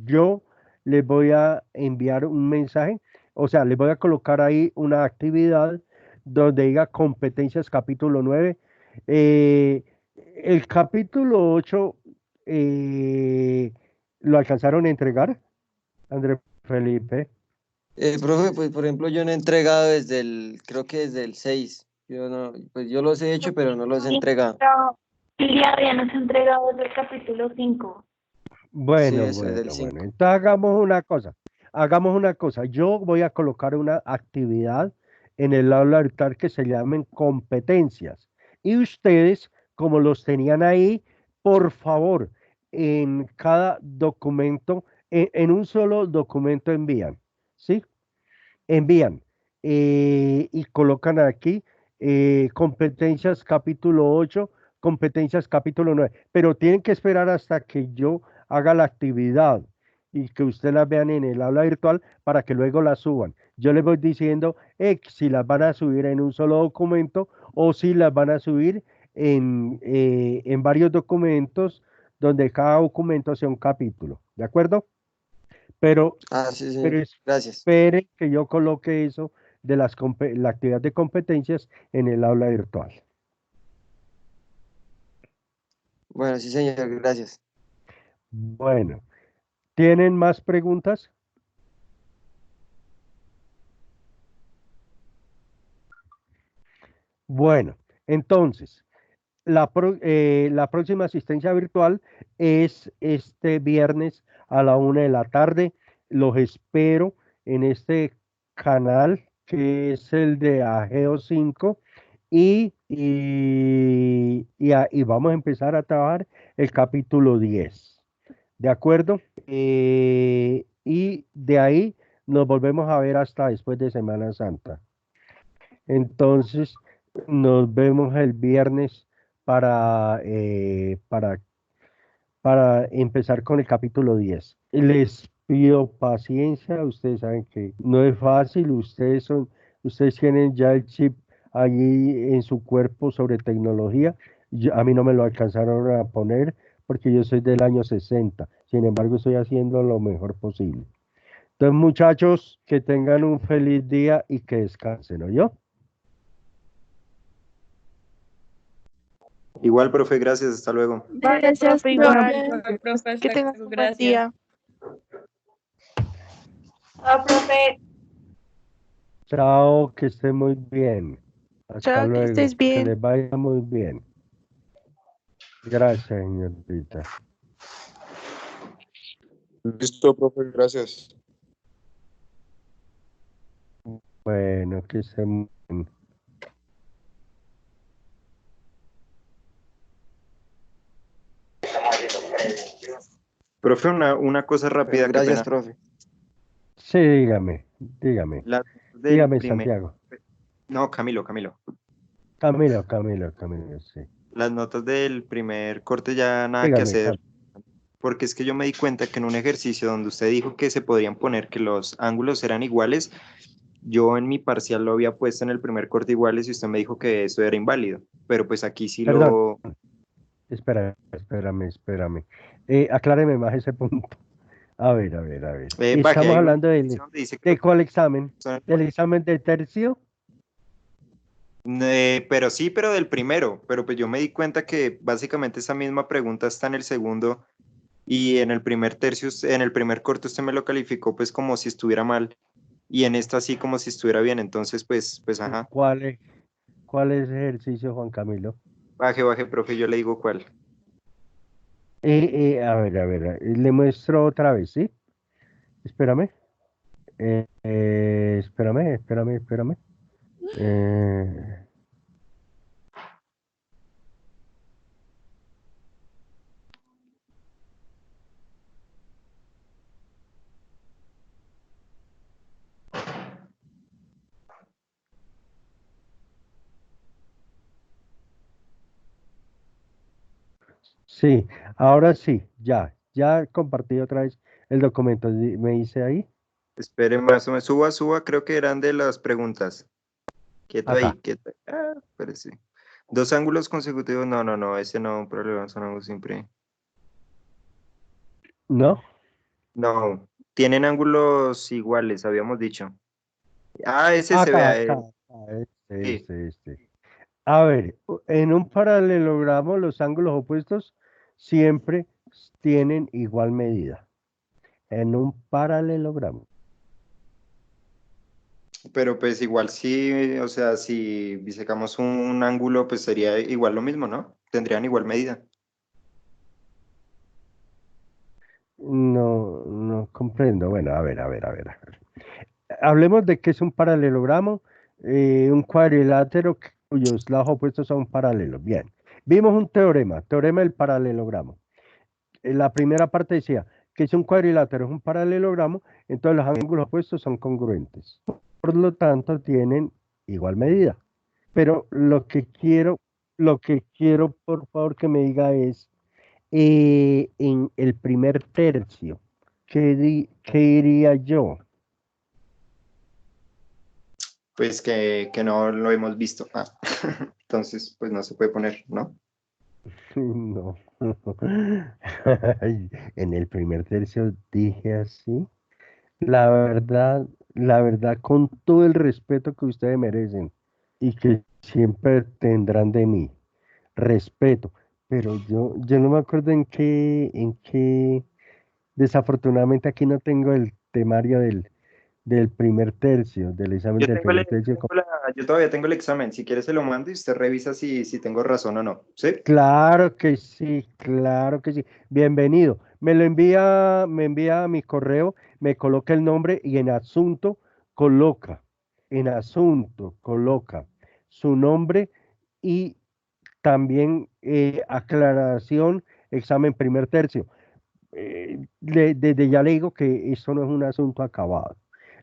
Yo les voy a enviar un mensaje, o sea, les voy a colocar ahí una actividad donde diga competencias capítulo 9. Eh, el capítulo 8 eh, lo alcanzaron a entregar, André Felipe. Profe, pues por ejemplo yo no he entregado creo que desde el 6. Yo no, pues yo los he hecho, pero no los he entregado. El día de hoy nos ha entregado desde el capítulo 5. Sí, Bueno, eso es del bueno, bueno. 5. Entonces hagamos una cosa. Hagamos una cosa. Yo voy a colocar una actividad en el aula virtual que se llamen competencias. Y ustedes, como los tenían ahí, por favor, en cada documento, en un solo documento envían, ¿sí? Envían y colocan aquí competencias capítulo 8, competencias capítulo 9, pero tienen que esperar hasta que yo haga la actividad y que ustedes las vean en el aula virtual para que luego las suban. Yo les voy diciendo si las van a subir en un solo documento o si las van a subir en varios documentos donde cada documento sea un capítulo, ¿de acuerdo? Pero Ah, sí, pero sí. Gracias. espere que yo coloque eso de la actividad de competencias en el aula virtual. Bueno, sí, señor, gracias. Bueno, ¿tienen más preguntas? Bueno, entonces, la próxima asistencia virtual es este viernes a la 1 de la tarde. Los espero en este canal que es el de Ageo 5 y vamos a empezar a trabajar el capítulo 10. ¿De acuerdo? Y de ahí nos volvemos a ver hasta después de Semana Santa. Entonces, nos vemos el viernes para, eh, para, para empezar con el capítulo 10. Les pido paciencia, ustedes saben que no es fácil, ustedes tienen ya el chip allí en su cuerpo sobre tecnología. A mí no me lo alcanzaron a poner porque yo soy del año 60. Sin embargo, estoy haciendo lo mejor posible. Entonces, muchachos, que tengan un feliz día y que descansen, ¿no yo? Igual, profe, gracias. Hasta luego. Gracias, profe, igual. Profe, Que hasta tengas luego, un buen gracias. día. Chao, profe. Chao, que estén muy bien. Hasta Chao, que estés luego. Que bien. les vaya muy bien. Gracias, señorita. Listo, profe, gracias. Bueno, que se... Profe, una cosa Bueno, rápida, qué gracias, pena. profe. Sí, dígame, Las notas del dígame, primer, Santiago. no, Camilo. Camilo, sí. Las notas del primer corte ya nada que Dígame, hacer, porque es que yo me di cuenta que en un ejercicio donde usted dijo que se podrían poner que los ángulos eran iguales, yo en mi parcial lo había puesto en el primer corte iguales y usted me dijo que eso era inválido, pero pues aquí sí perdón, lo... espérame. Acláreme más ese punto. A ver. Baje, Estamos hay un hablando ejercicio donde dice que ¿de los cuál examen? son... ¿Del examen de tercio? Pero sí, pero del primero, pero pues yo me di cuenta que básicamente esa misma pregunta está en el segundo y en el primer tercio, en el primer corte usted me lo calificó pues como si estuviera mal y en esta sí como si estuviera bien, entonces pues ajá, ¿Cuál es el ejercicio, Juan Camilo? baje, profe, yo le digo cuál. A ver, le muestro otra vez, ¿sí? Espérame. Espérame. Eh, sí, ahora sí, ya compartí otra vez el documento. ¿Me dice ahí? Espere más o menos, suba, creo que eran de las preguntas. Acá. Quieto ahí. Ah, parece. Dos ángulos consecutivos, no, ese no, problema, son ángulos siempre. ¿No? No, tienen ángulos iguales, habíamos dicho. Ah, ese se Acá, vea, acá, sí. este. A ver, en un paralelogramo los ángulos opuestos siempre tienen igual medida. En un paralelogramo. Pero pues igual sí, o sea, si disecamos un ángulo, pues sería igual lo mismo, ¿no? Tendrían igual medida. No comprendo. Bueno, a ver. Hablemos de qué es un paralelogramo, un cuadrilátero cuyos lados opuestos son paralelos. Bien, vimos un teorema del paralelogramo. La primera parte decía que si un cuadrilátero es un paralelogramo, entonces los ángulos opuestos son congruentes. Por lo tanto, tienen igual medida. Pero lo que quiero, por favor, que me diga es, en el primer tercio, ¿qué diría yo? Pues que no lo hemos visto. Ah. Entonces, pues no se puede poner, ¿no? No. Ay, en el primer tercio dije así. La verdad, con todo el respeto que ustedes merecen y que siempre tendrán de mí, respeto. Pero yo no me acuerdo desafortunadamente aquí no tengo el temario del primer tercio, del examen Yo del tengo primer tercio. yo todavía tengo el examen. Si quiere se lo mando y usted revisa si tengo razón o no. ¿Sí? Claro que sí. Bienvenido. Me envía a mi correo, me coloca el nombre y en asunto, coloca su nombre y también aclaración, examen primer tercio. Desde ya le digo que esto no es un asunto acabado.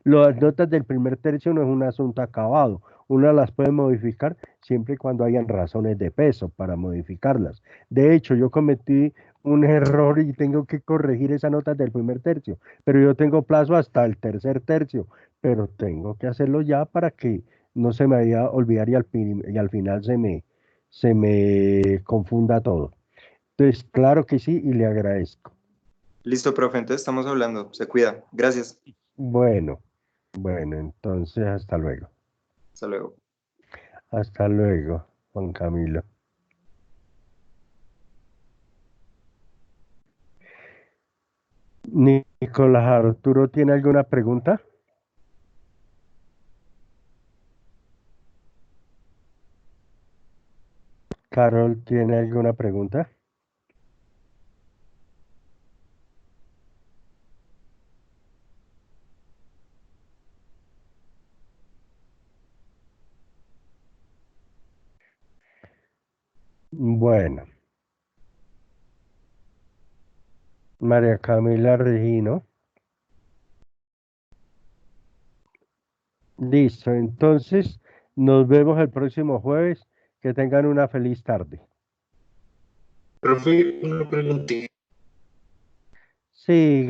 Las notas del primer tercio no es un asunto acabado. Una las puede modificar siempre y cuando hayan razones de peso para modificarlas. De hecho, yo cometí un error y tengo que corregir esas notas del primer tercio, pero yo tengo plazo hasta el tercer tercio, pero tengo que hacerlo ya para que no se me vaya a olvidar y al final se me confunda todo. Entonces, claro que sí y le agradezco. Listo, profe. Entonces estamos hablando. Se cuida. Gracias. Bueno, bueno, entonces hasta luego. Hasta luego. Hasta luego, Juan Camilo. Nicolás Arturo, ¿tiene alguna pregunta? Carol, ¿tiene alguna pregunta? Bueno, María Camila Regino. Listo, entonces nos vemos el próximo jueves. Que tengan una feliz tarde. Profe, una preguntita. Sí,